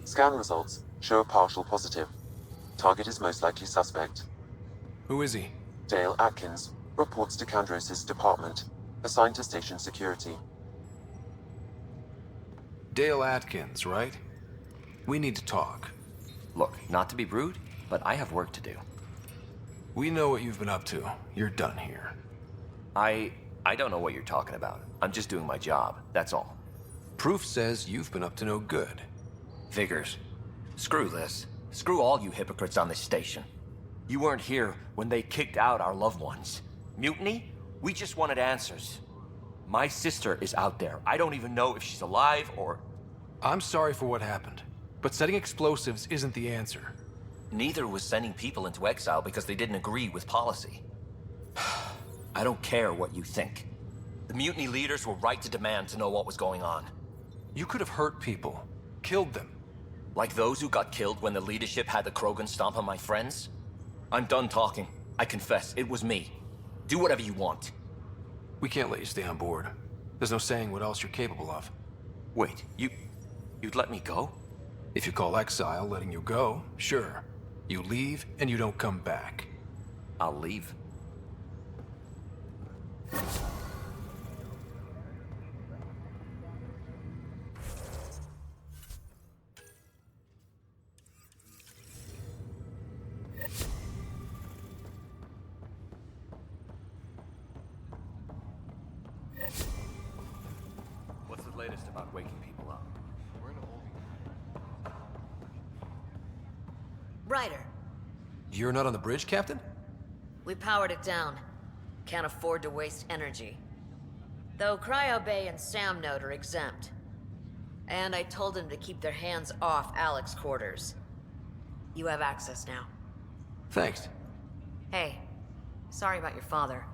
Scan results show a partial positive. Target is most likely suspect. Who is he? Dale Atkins reports to Kandros' department, assigned to station security. Dale Atkins, right? We need to talk. Look, not to be rude, but I have work to do. We know what you've been up to. You're done here. I don't know what you're talking about. I'm just doing my job, that's all. Proof says you've been up to no good. Figures. Screw this. Screw all you hypocrites on this station. You weren't here when they kicked out our loved ones. Mutiny? We just wanted answers. My sister is out there. I don't even know if she's alive or... I'm sorry for what happened, but setting explosives isn't the answer. Neither was sending people into exile because they didn't agree with policy. I don't care what you think. The mutiny leaders were right to demand to know what was going on. You could have hurt people, killed them. Like those who got killed when the leadership had the Krogan stomp on my friends? I'm done talking. I confess, it was me. Do whatever you want. We can't let you stay on board. There's no saying what else you're capable of. Wait, you'd let me go? If you call exile letting you go, sure. You leave and you don't come back. I'll leave. What's the latest about waking people up? We're in a holding. Ryder, You're not on the bridge, Captain? we powered it down. Can't afford to waste energy. Though Cryo Bay and Sam Node are exempt. And I told them to keep their hands off Alec's quarters. You have access now. Thanks. Hey, sorry about your father.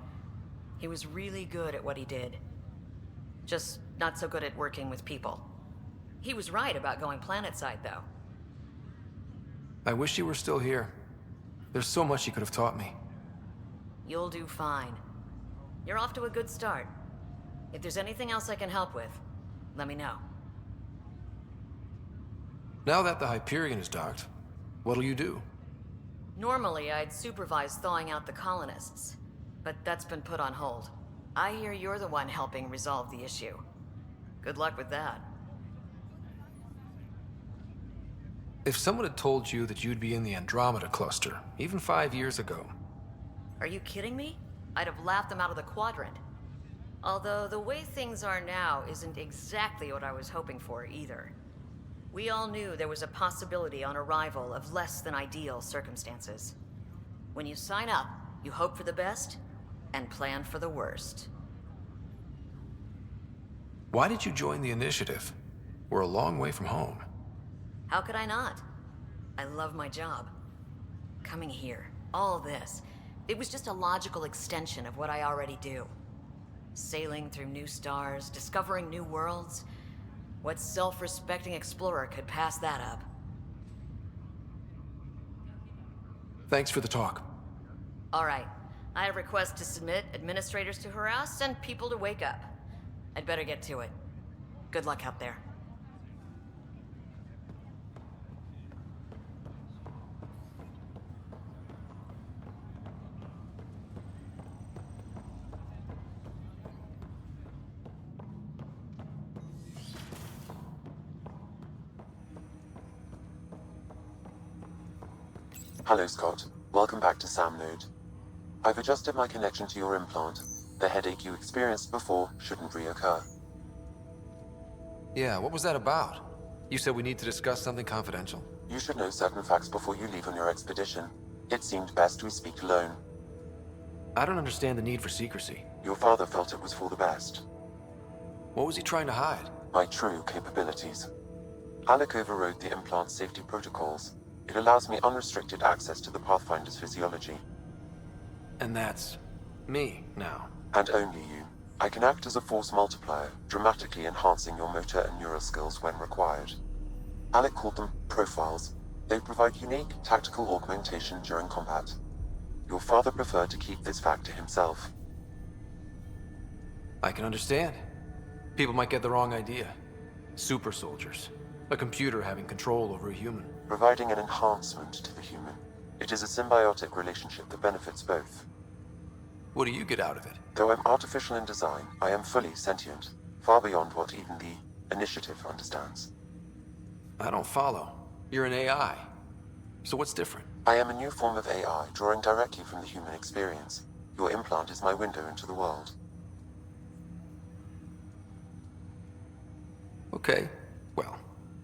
He was really good at what he did. Just not so good at working with people. He was right about going planetside, though. I wish you were still here. There's so much you could have taught me. You'll do fine. You're off to a good start. If there's anything else I can help with, let me know. Now that the Hyperion is docked, what'll you do? Normally, I'd supervise thawing out the colonists, but that's been put on hold. I hear you're the one helping resolve the issue. Good luck with that. If someone had told you that you'd be in the Andromeda cluster, even 5 years ago... Are you kidding me? I'd have laughed them out of the quadrant. Although the way things are now isn't exactly what I was hoping for either. We all knew there was a possibility on arrival of less than ideal circumstances. When you sign up, you hope for the best and plan for the worst. Why did you join the Initiative? We're a long way from home. How could I not? I love my job. Coming here, all this, it was just a logical extension of what I already do. Sailing through new stars, discovering new worlds. What self-respecting explorer could pass that up? Thanks for the talk. All right. I have requests to submit, administrators to harass, and people to wake up. I'd better get to it. Good luck out there. Hello, Scott. Welcome back to Sam Node. I've adjusted my connection to your implant. The headache you experienced before shouldn't reoccur. Yeah, what was that about? You said we need to discuss something confidential. You should know certain facts before you leave on your expedition. It seemed best we speak alone. I don't understand the need for secrecy. Your father felt it was for the best. What was he trying to hide? My true capabilities. Alec overrode the implant's safety protocols. It allows me unrestricted access to the Pathfinder's physiology. And that's me now. And only you. I can act as a force multiplier, dramatically enhancing your motor and neural skills when required. Alec called them profiles. They provide unique tactical augmentation during combat. Your father preferred to keep this fact to himself. I can understand. People might get the wrong idea. Super soldiers. A computer having control over a human. Providing an enhancement to the human. It is a symbiotic relationship that benefits both. What do you get out of it? Though I'm artificial in design, I am fully sentient, far beyond what even the Initiative understands. I don't follow. You're an AI. So what's different? I am a new form of AI, drawing directly from the human experience. Your implant is my window into the world. Okay. Well,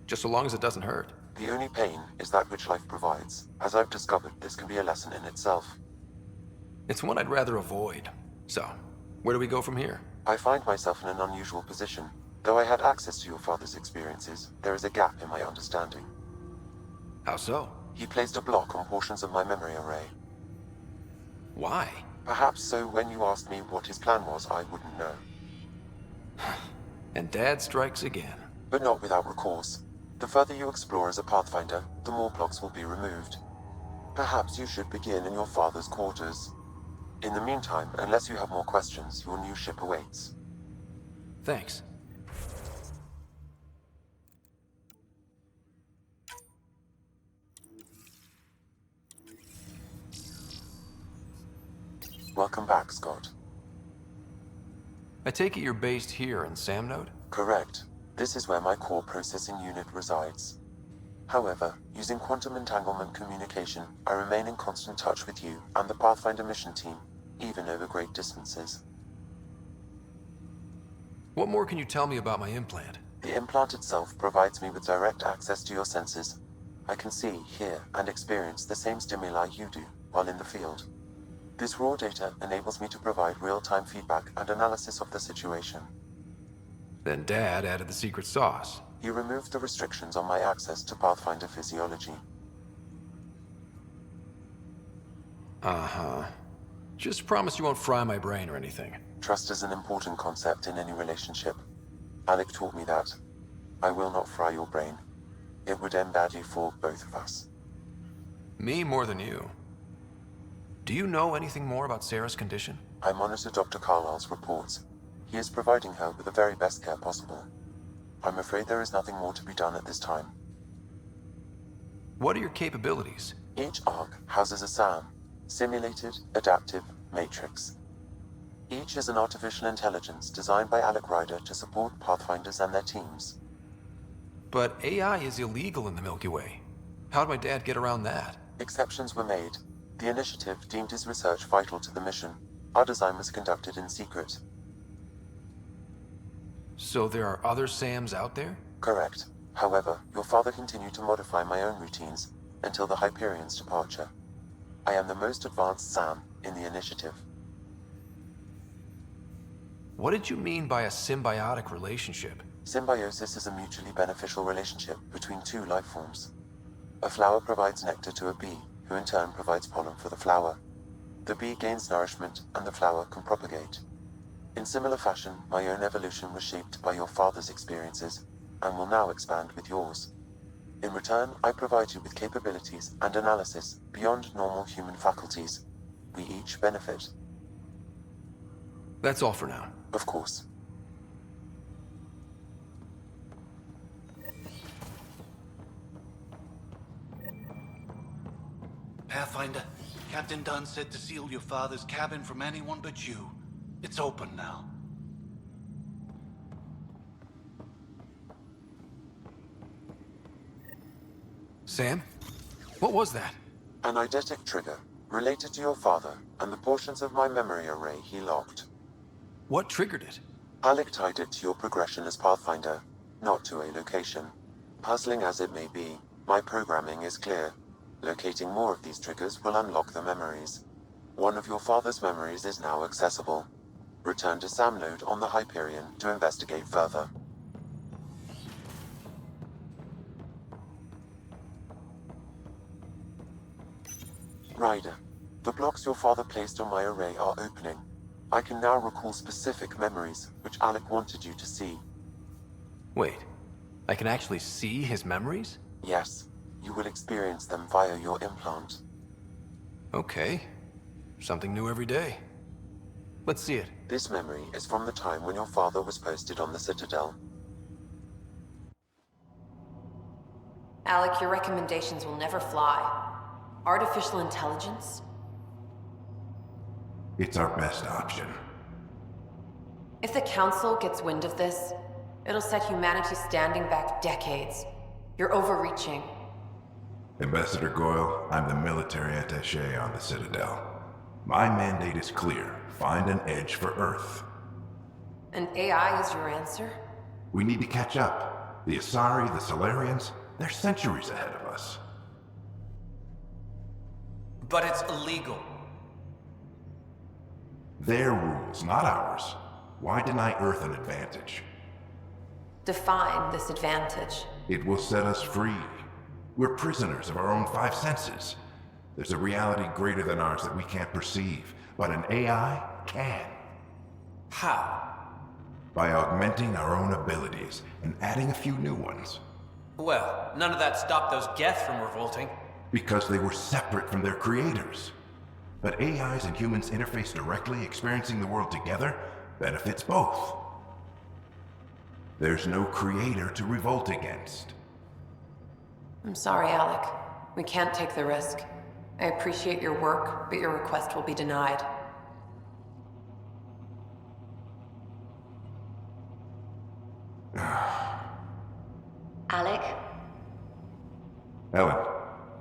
just so long as it doesn't hurt. The only pain is that which life provides. As I've discovered, this can be a lesson in itself. It's one I'd rather avoid. So, where do we go from here? I find myself in an unusual position. Though I had access to your father's experiences, there is a gap in my understanding. How so? He placed a block on portions of my memory array. Why? Perhaps so when you asked me what his plan was, I wouldn't know. And Dad strikes again. But not without recourse. The further you explore as a Pathfinder, the more blocks will be removed. Perhaps you should begin in your father's quarters. In the meantime, unless you have more questions, your new ship awaits. Thanks. Welcome back, Scott. I take it you're based here in Sam Node? Correct. This is where my core processing unit resides. However, using quantum entanglement communication, I remain in constant touch with you and the Pathfinder mission team, even over great distances. What more can you tell me about my implant? The implant itself provides me with direct access to your senses. I can see, hear, and experience the same stimuli you do while in the field. This raw data enables me to provide real-time feedback and analysis of the situation. Then Dad added the secret sauce. He removed the restrictions on my access to Pathfinder physiology. Uh-huh. Just promise you won't fry my brain or anything. Trust is an important concept in any relationship. Alec taught me that. I will not fry your brain. It would end badly for both of us. Me more than you. Do you know anything more about Sarah's condition? I monitor Dr. Carlisle's reports. He is providing her with the very best care possible. I'm afraid there is nothing more to be done at this time. What are your capabilities? Each arc houses a SAM, Simulated Adaptive Matrix. Each is an artificial intelligence designed by Alec Ryder to support Pathfinders and their teams. But AI is illegal in the Milky Way. How'd my dad get around that? Exceptions were made. The Initiative deemed his research vital to the mission. Our design was conducted in secret. So there are other SAMs out there? Correct. However, your father continued to modify my own routines until the Hyperion's departure. I am the most advanced SAM in the Initiative. What did you mean by a symbiotic relationship? Symbiosis is a mutually beneficial relationship between two life forms. A flower provides nectar to a bee, who in turn provides pollen for the flower. The bee gains nourishment, and the flower can propagate. In similar fashion, my own evolution was shaped by your father's experiences, and will now expand with yours. In return, I provide you with capabilities and analysis beyond normal human faculties. We each benefit. That's all for now. Of course. Pathfinder, Captain Dunn said to seal your father's cabin from anyone but you. It's open now. Sam? What was that? An eidetic trigger, related to your father, and the portions of my memory array he locked. What triggered it? Alec tied it to your progression as Pathfinder, not to a location. Puzzling as it may be, my programming is clear. Locating more of these triggers will unlock the memories. One of your father's memories is now accessible. Return to Sam Node on the Hyperion to investigate further. Ryder, the blocks your father placed on my array are opening. I can now recall specific memories, which Alec wanted you to see. Wait, I can actually see his memories? Yes, you will experience them via your implant. Okay. Something new every day. Let's see it. This memory is from the time when your father was posted on the Citadel. Alec, your recommendations will never fly. Artificial intelligence? It's our best option. If the Council gets wind of this, it'll set humanity standing back decades. You're overreaching. Ambassador Goyle, I'm the military attaché on the Citadel. My mandate is clear. Find an edge for Earth. And AI is your answer? We need to catch up. The Asari, the Solarians, they're centuries ahead of us. But it's illegal. Their rules, not ours. Why deny Earth an advantage? Define this advantage. It will set us free. We're prisoners of our own five senses. There's a reality greater than ours that we can't perceive, but an AI can. How? By augmenting our own abilities and adding a few new ones. Well, none of that stopped those Geth from revolting. Because they were separate from their creators. But AIs and humans interface directly, experiencing the world together benefits both. There's no creator to revolt against. I'm sorry, Alec. We can't take the risk. I appreciate your work, but your request will be denied. Alec, Ellen,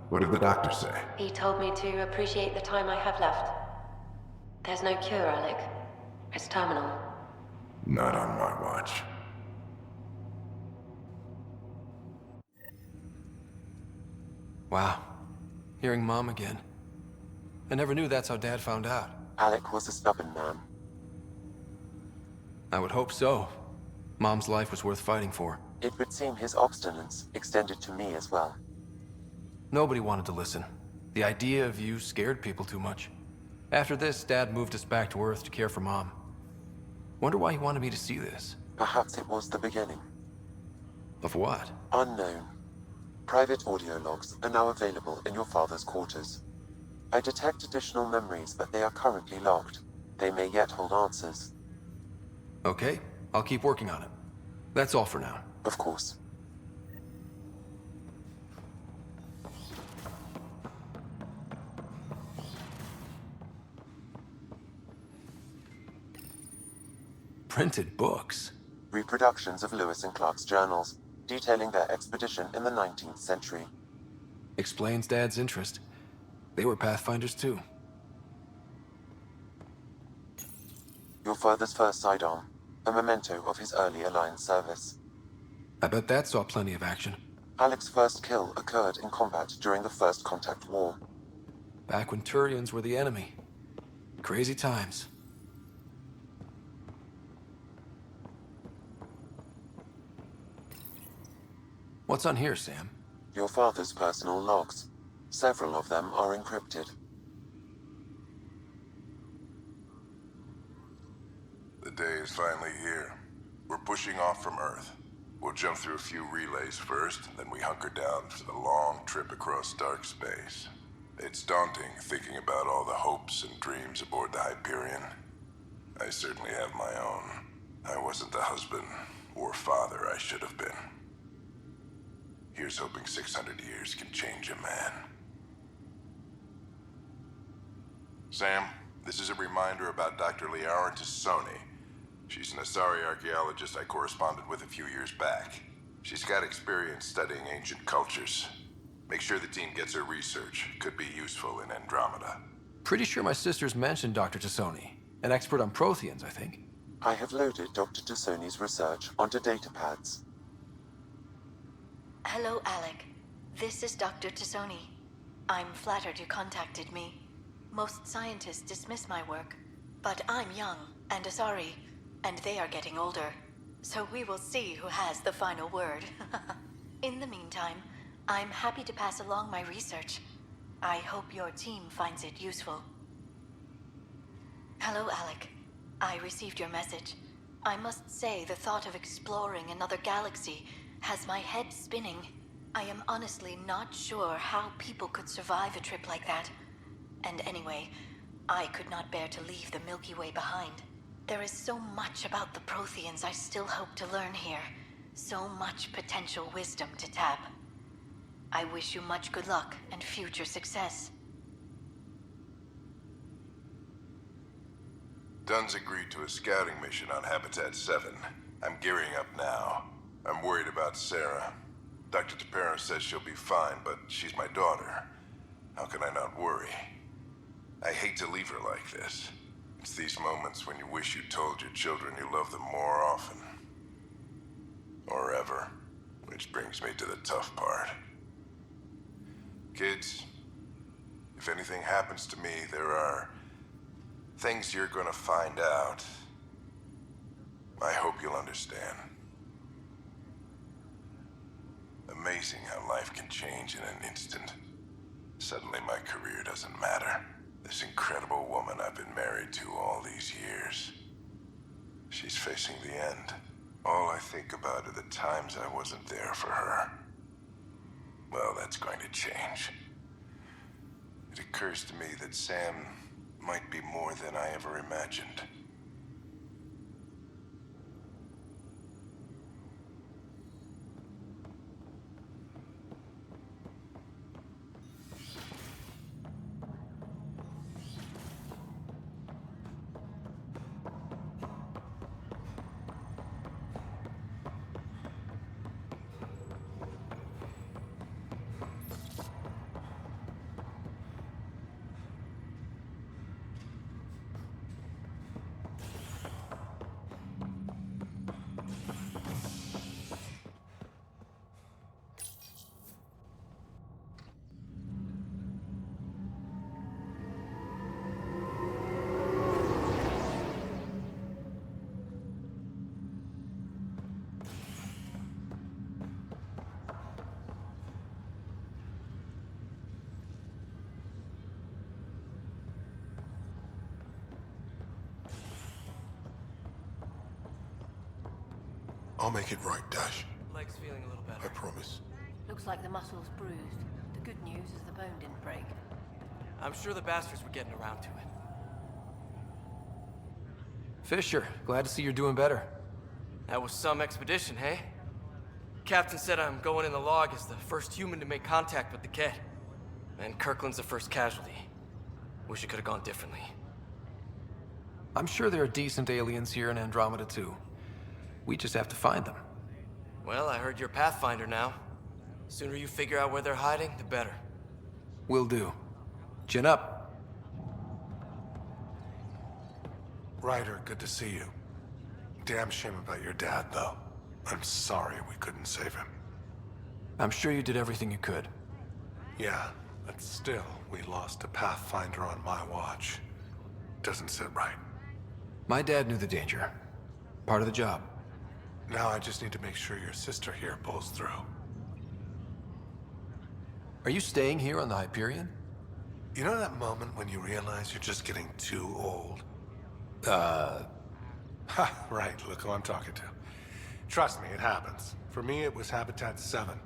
what did the doctor say? he told me to appreciate the time I have left. There's no cure, Alec. It's terminal. Not on my watch. Wow. Hearing Mom again. I never knew that's how Dad found out. Alec was a stubborn man. I would hope so. Mom's life was worth fighting for. It would seem his obstinance extended to me as well. Nobody wanted to listen. The idea of you scared people too much. After this, Dad moved us back to Earth to care for Mom. Wonder why he wanted me to see this. Perhaps it was the beginning. Of what? Unknown. Private audio logs are now available in your father's quarters. I detect additional memories, but they are currently locked. They may yet hold answers. Okay, I'll keep working on it. That's all for now. Of course. Printed books. Reproductions of Lewis and Clark's journals, detailing their expedition in the 19th century. Explains Dad's interest. They were Pathfinders too. Your father's first sidearm, a memento of his early Alliance service. I bet that saw plenty of action. Alec's first kill occurred in combat during the First Contact War. Back when Turians were the enemy. Crazy times. What's on here, Sam? Your father's personal logs. Several of them are encrypted. The day is finally here. We're pushing off from Earth. We'll jump through a few relays first, then we hunker down for the long trip across dark space. It's daunting thinking about all the hopes and dreams aboard the Hyperion. I certainly have my own. I wasn't the husband or father I should have been. Here's hoping 600 years can change a man. Sam, this is a reminder about Dr. Liara Tassoni. She's an Asari archaeologist I corresponded with a few years back. She's got experience studying ancient cultures. Make sure the team gets her research. Could be useful in Andromeda. Pretty sure my sisters mentioned Dr. Tassoni. An expert on Protheans, I think. I have loaded Dr. Tassoni's research onto datapads. Hello, Alec. This is Dr. Tassoni. I'm flattered you contacted me. Most scientists dismiss my work, but I'm young and Asari, and they are getting older. So we will see who has the final word. In the meantime, I'm happy to pass along my research. I hope your team finds it useful. Hello, Alec. I received your message. I must say the thought of exploring another galaxy has my head spinning. I am honestly not sure how people could survive a trip like that. And anyway, I could not bear to leave the Milky Way behind. There is so much about the Protheans I still hope to learn here. So much potential wisdom to tap. I wish you much good luck and future success. Dunn's agreed to a scouting mission on Habitat 7. I'm gearing up now. I'm worried about Sarah. Dr. Tapero says she'll be fine, but she's my daughter. How can I not worry? I hate to leave her like this. It's these moments when you wish you told your children you love them more often. Or ever. Which brings me to the tough part. Kids, if anything happens to me, there are things you're gonna find out. I hope you'll understand. Amazing how life can change in an instant. Suddenly my career doesn't matter. This incredible woman I've been married to all these years. She's facing the end. All I think about are the times I wasn't there for her. Well, that's going to change. It occurs to me that Sam might be more than I ever imagined. I'll make it right, Dash. Leg's feeling a little better. I promise. Looks like the muscle's bruised. The good news is the bone didn't break. I'm sure the bastards were getting around to it. Fisher, glad to see you're doing better. That was some expedition, hey? Captain said I'm going in the log as the first human to make contact with the Kett. And Kirkland's the first casualty. Wish it could have gone differently. I'm sure there are decent aliens here in Andromeda too. We just have to find them. Well, I heard you're Pathfinder now. Sooner you figure out where they're hiding, the better. Will do. Chin up. Ryder, good to see you. Damn shame about your dad, though. I'm sorry we couldn't save him. I'm sure you did everything you could. Yeah, but still, we lost a Pathfinder on my watch. Doesn't sit right. My dad knew the danger. Part of the job. Now I just need to make sure your sister here pulls through. Are you staying here on the Hyperion? You know that moment when you realize you're just getting too old? Ha, right, look who I'm talking to. Trust me, it happens. For me, it was Habitat 7.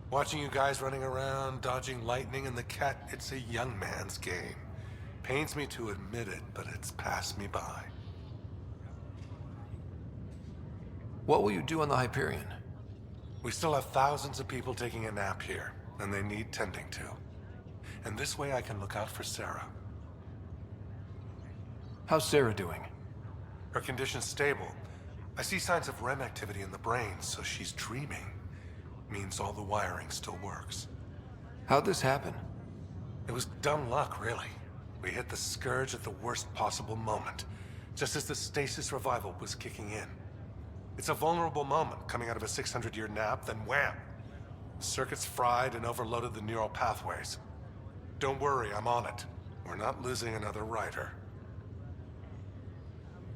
Watching you guys running around, dodging lightning and the cat, it's a young man's game. Pains me to admit it, but it's passed me by. What will you do on the Hyperion? We still have thousands of people taking a nap here, and they need tending to. And this way I can look out for Sarah. How's Sarah doing? Her condition's stable. I see signs of REM activity in the brain, so she's dreaming. Means all the wiring still works. How'd this happen? It was dumb luck, really. We hit the Scourge at the worst possible moment, just as the stasis revival was kicking in. It's a vulnerable moment, coming out of a 600-year nap, then wham! Circuits fried and overloaded the neural pathways. Don't worry, I'm on it. We're not losing another writer.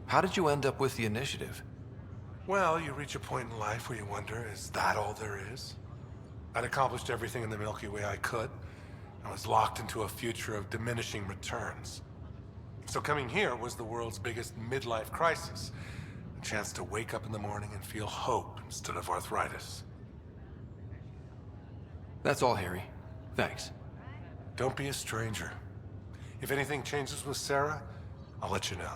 How did you end up with the Initiative? Well, you reach a point in life where you wonder, is that all there is? I'd accomplished everything in the Milky Way I could. I was locked into a future of diminishing returns. So coming here was the world's biggest midlife crisis. A chance to wake up in the morning and feel hope instead of arthritis. That's all, Harry. Thanks. Don't be a stranger. If anything changes with Sarah, I'll let you know.